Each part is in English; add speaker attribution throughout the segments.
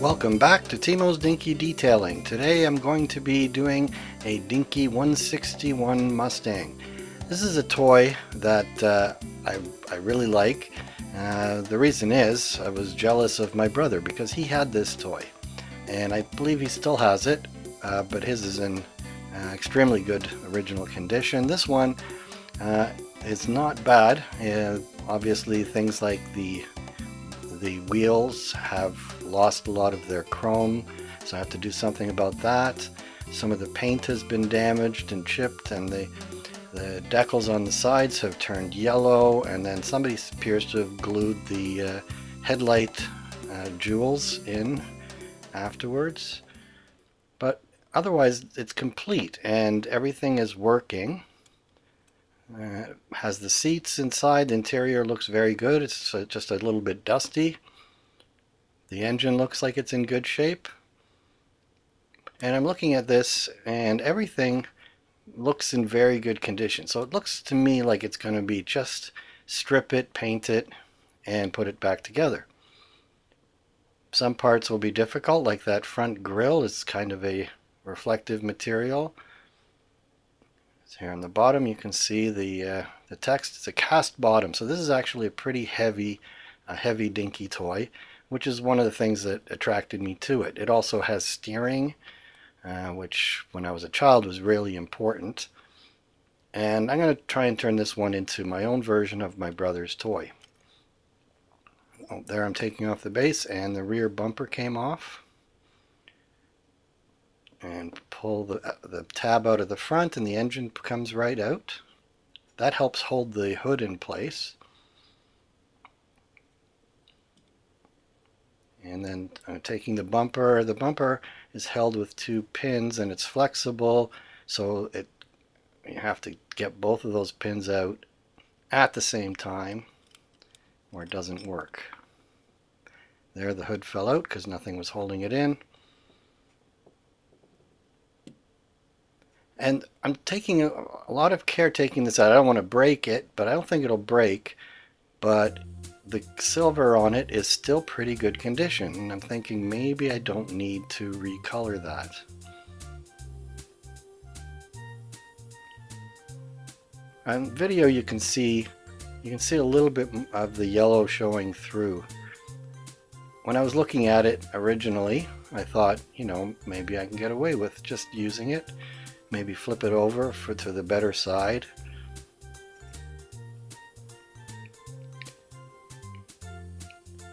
Speaker 1: Welcome back to Timo's Dinky Detailing. Today I'm going to be doing a Dinky 161 Mustang. This is a toy that I really like. The reason is I was jealous of my brother because he had this toy, and I believe he still has it, but his is in extremely good original condition. This one is not bad. Obviously things like the wheels have lost a lot of their chrome, so I have to do something about that. Some of the paint has been damaged and chipped, and the decals on the sides have turned yellow, and then somebody appears to have glued the headlight jewels in afterwards. But otherwise it's complete and everything is working. Has the seats inside. The interior looks very good. It's just a little bit dusty. The engine looks like it's in good shape. And I'm looking at this and everything looks in very good condition. So it looks to me like it's going to be just strip it, paint it, and put it back together. Some parts will be difficult, like that front grille is kind of a reflective material. So here on the bottom you can see the text. It's a cast bottom, so this is actually a pretty heavy Dinky toy, which is one of the things that attracted me to it. It also has steering, which when I was a child was really important. And I'm going to try and turn this one into my own version of my brother's toy. Oh, there I'm taking off the base and the rear bumper came off. And pull the tab out of the front and the engine comes right out. That helps hold the hood in place. And then taking the bumper is held with two pins and it's flexible, so you have to get both of those pins out at the same time or it doesn't work. There, the hood fell out because nothing was holding it in. And I'm taking a lot of care taking this out. I don't want to break it, but I don't think it'll break. But the silver on it is still pretty good condition, and I'm thinking maybe I don't need to recolor that. On video you can see a little bit of the yellow showing through. When I was looking at it originally, I thought, maybe I can get away with just using it. Maybe flip it over to the better side.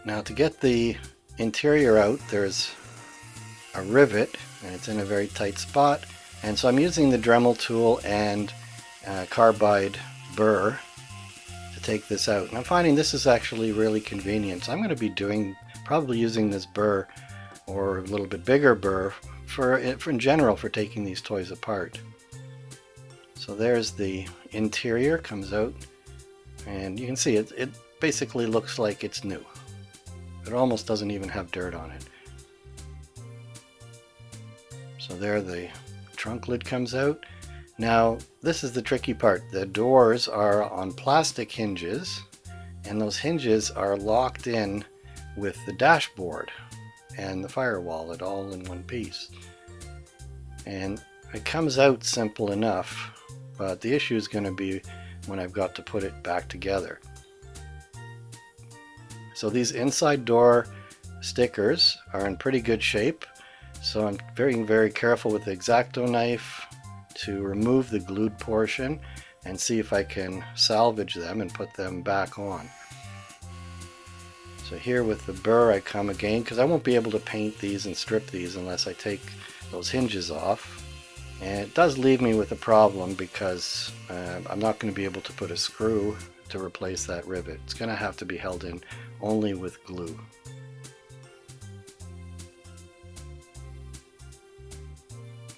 Speaker 1: Now to get the interior out, there's a rivet and it's in a very tight spot, and so I'm using the Dremel tool and carbide burr to take this out, and I'm finding this is actually really convenient. So I'm going to be probably using this burr or a little bit bigger burr for in general for taking these toys apart. So there's the interior, comes out, and you can see it basically looks like it's new. It almost doesn't even have dirt on it. So there the trunk lid comes out. Now this is the tricky part. The doors are on plastic hinges, and those hinges are locked in with the dashboard and the firewall, it all in one piece. And it comes out simple enough, but the issue is going to be when I've got to put it back together. So these inside door stickers are in pretty good shape, so I'm very careful with the X-Acto knife to remove the glued portion and see if I can salvage them and put them back on. So here with the burr I come again, because I won't be able to paint these and strip these unless I take those hinges off. And it does leave me with a problem because I'm not going to be able to put a screw to replace that rivet. It's going to have to be held in only with glue.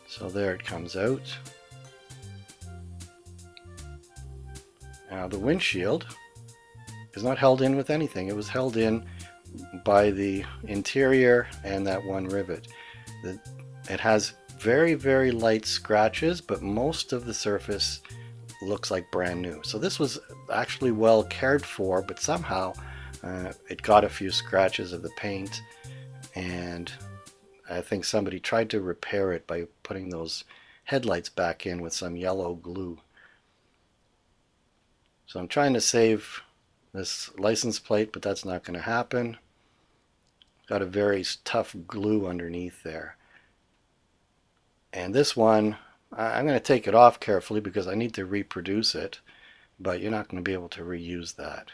Speaker 1: So there it comes out. Now the windshield is not held in with anything. It was held in by the interior and that one rivet. It has very light scratches, but most of the surface looks like brand new. So this was actually well cared for, but somehow it got a few scratches of the paint and I think somebody tried to repair it by putting those headlights back in with some yellow glue. So I'm trying to save this license plate, but that's not going to happen. Got a very tough glue underneath there. And this one, I'm going to take it off carefully because I need to reproduce it, but you're not going to be able to reuse that.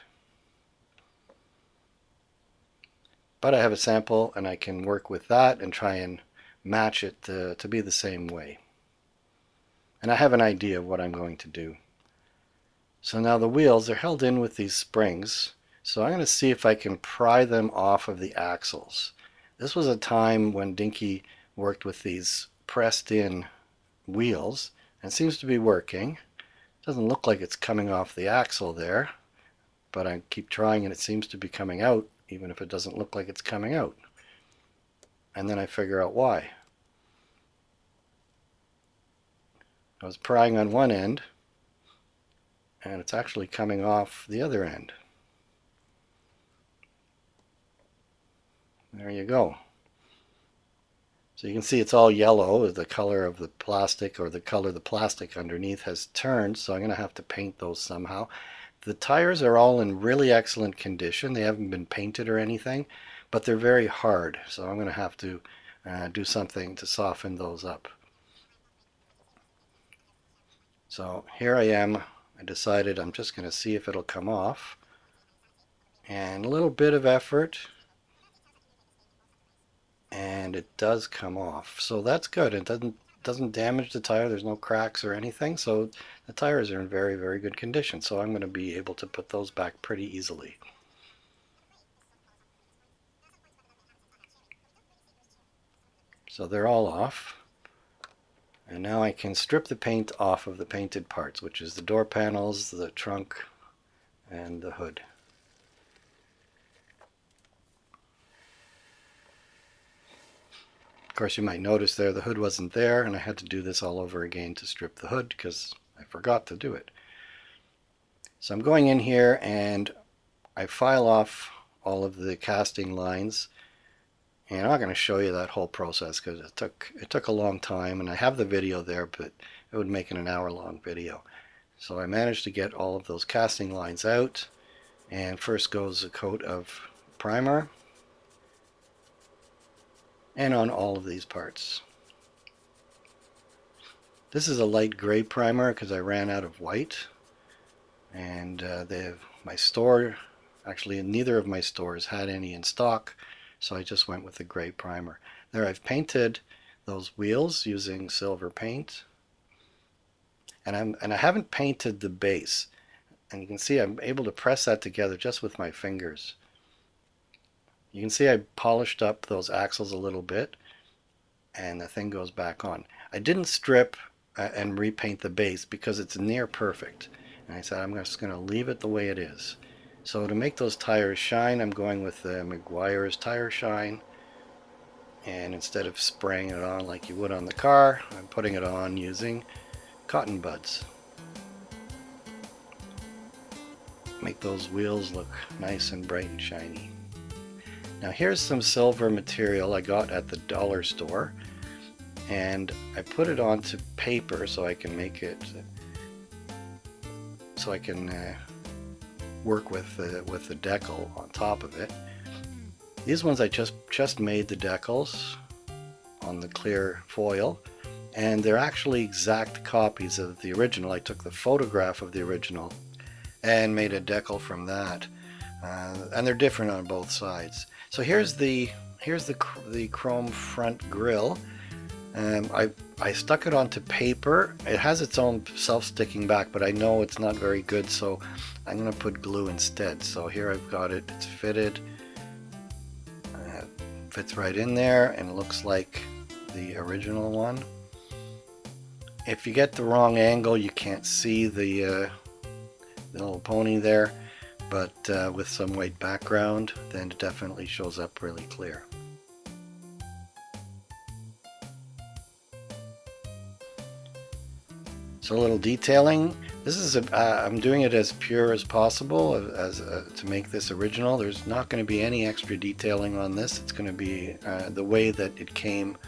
Speaker 1: But I have a sample and I can work with that and try and match it to be the same way. And I have an idea of what I'm going to do. So now the wheels are held in with these springs. So I'm going to see if I can pry them off of the axles. This was a time when Dinky worked with these pressed in wheels, and it seems to be working. It doesn't look like it's coming off the axle there, but I keep trying and it seems to be coming out, even if it doesn't look like it's coming out. And then I figure out why. I was prying on one end, and it's actually coming off the other end. There you go. So you can see it's all yellow, the color of the plastic, or the color the plastic underneath has turned, so I'm going to have to paint those somehow. The tires are all in really excellent condition. They haven't been painted or anything, but they're very hard, so I'm going to have to do something to soften those up. So here I am. I decided I'm just going to see if it'll come off. And a little bit of effort, and it does come off. So that's good. It doesn't damage the tire. There's no cracks or anything. So the tires are in very, very good condition. So I'm going to be able to put those back pretty easily. So they're all off. And now I can strip the paint off of the painted parts, which is the door panels, the trunk, and the hood. Of course, you might notice there the hood wasn't there, and I had to do this all over again to strip the hood because I forgot to do it. So I'm going in here and I file off all of the casting lines, and I'm not going to show you that whole process because it took a long time, and I have the video there, but it would make it an hour-long video. So I managed to get all of those casting lines out, and first goes a coat of primer, and on all of these parts. This is a light gray primer because I ran out of white, and my store, actually neither of my stores had any in stock, so I just went with the gray primer. There I've painted those wheels using silver paint, and I haven't painted the base, and you can see I'm able to press that together just with my fingers. You can see I polished up those axles a little bit, and the thing goes back on. I didn't strip and repaint the base because it's near perfect, and I said I'm just going to leave it the way it is. So to make those tires shine, I'm going with the Meguiar's Tire Shine, and instead of spraying it on like you would on the car, I'm putting it on using cotton buds. Make those wheels look nice and bright and shiny. Now here's some silver material I got at the dollar store, and I put it onto paper so I can make it, so I can work with the decal on top of it. These ones I just made the decals on the clear foil, and they're actually exact copies of the original. I took the photograph of the original and made a decal from that, and they're different on both sides. So here's the chrome front grille. I stuck it onto paper. It has its own self-sticking back, but I know it's not very good, so I'm going to put glue instead. So here I've got it. It's fitted. Fits right in there, and it looks like the original one. If you get the wrong angle, you can't see the little pony there, but with some white background, then it definitely shows up really clear. So a little detailing. This is I'm doing it as pure as possible to make this original. There's not going to be any extra detailing on this. It's going to be the way that it came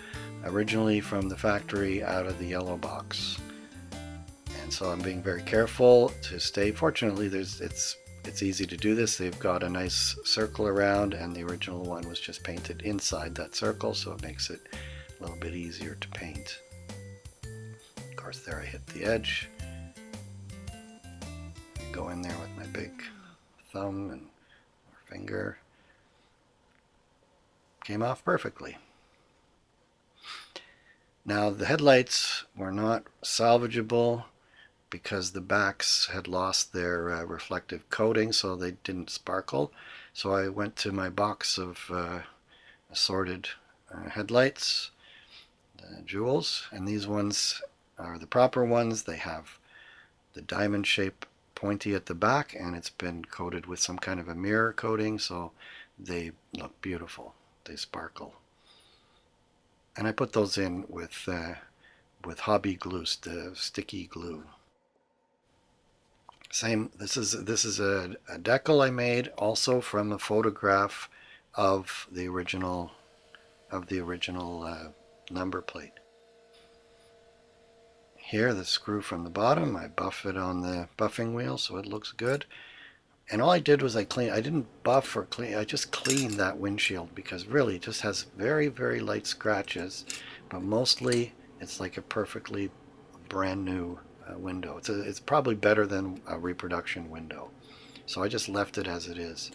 Speaker 1: originally from the factory out of the yellow box. And so I'm being very careful to stay. Fortunately, it's easy to do this. They've got a nice circle around, and the original one was just painted inside that circle, so it makes it a little bit easier to paint. Of course, there I hit the edge. Go in there with my big thumb and finger. Came off perfectly. Now the headlights were not salvageable because the backs had lost their reflective coating, so they didn't sparkle. So I went to my box of assorted headlights, jewels, and these ones are the proper ones. They have the diamond shape pointy at the back, and it's been coated with some kind of a mirror coating, so they look beautiful. They sparkle. And I put those in with hobby glue, sticky glue. Same. This is a decal I made also from a photograph of the original number plate. Here, the screw from the bottom, I buff it on the buffing wheel so it looks good. And all I did was I didn't buff or clean, I just cleaned that windshield because really it just has very, very light scratches, but mostly it's like a perfectly brand new window. It's probably better than a reproduction window. So I just left it as it is.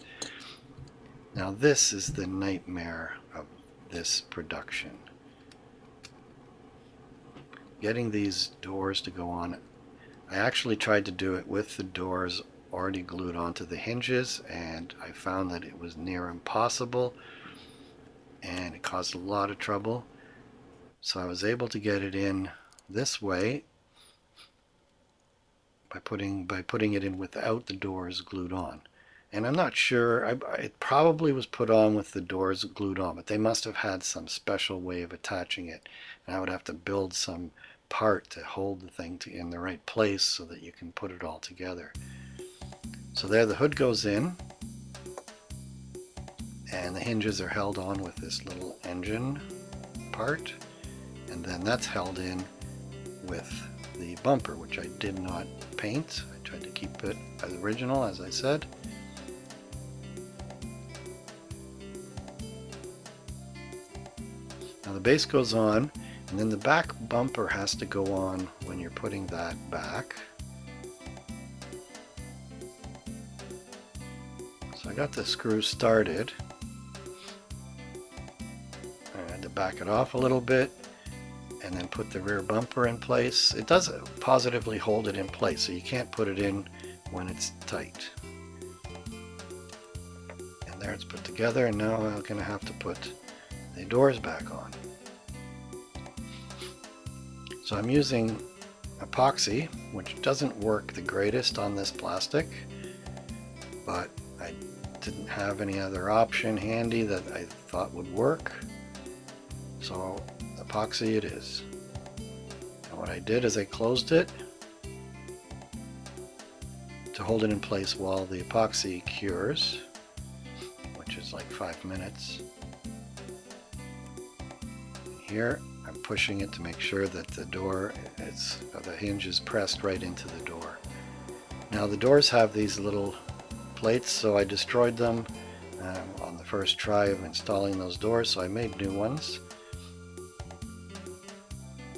Speaker 1: Now this is the nightmare of this production. Getting these doors to go on. I actually tried to do it with the doors already glued onto the hinges, and I found that it was near impossible and it caused a lot of trouble. So I was able to get it in this way by putting it in without the doors glued on. And I'm not sure, it probably was put on with the doors glued on, but they must have had some special way of attaching it. And I would have to build some part to hold the thing in the right place so that you can put it all together. So there the hood goes in, and the hinges are held on with this little engine part, and then that's held in with the bumper, which I did not paint. I tried to keep it as original, as I said. Now the base goes on, and then the back bumper has to go on when you're putting that back. So I got the screw started. I had to back it off a little bit and then put the rear bumper in place. It does positively hold it in place, so you can't put it in when it's tight. And there it's put together, and now I'm going to have to put the doors back on. So I'm using epoxy, which doesn't work the greatest on this plastic, but I didn't have any other option handy that I thought would work. So epoxy it is. And what I did is I closed it to hold it in place while the epoxy cures, which is like 5 minutes. Here I'm pushing it to make sure that the the hinge is pressed right into the door. Now the doors have these little plates, so I destroyed them on the first try of installing those doors, so I made new ones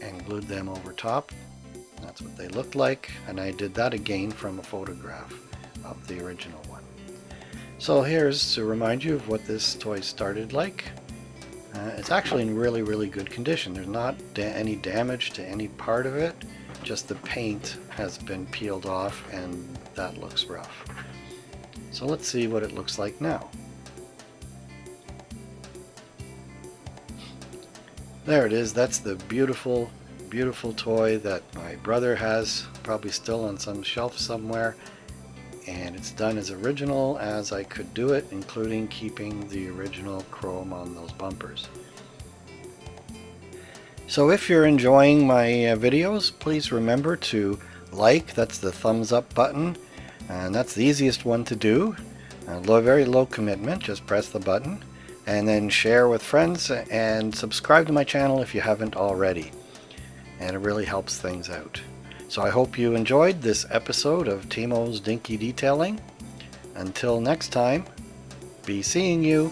Speaker 1: and glued them over top. That's what they looked like, and I did that again from a photograph of the original one. So here's to remind you of what this toy started like. It's actually in really, really good condition. There's not any damage to any part of it, just the paint has been peeled off and that looks rough. So let's see what it looks like now. There it is. That's the beautiful, beautiful toy that my brother has, probably still on some shelf somewhere. And it's done as original as I could do it, including keeping the original chrome on those bumpers. So if you're enjoying my videos, please remember to like, that's the thumbs up button, and that's the easiest one to do. Very low commitment, just press the button, and then share with friends and subscribe to my channel if you haven't already, and it really helps things out. So I hope you enjoyed this episode of Timo's Dinky Detailing. Until next time, be seeing you.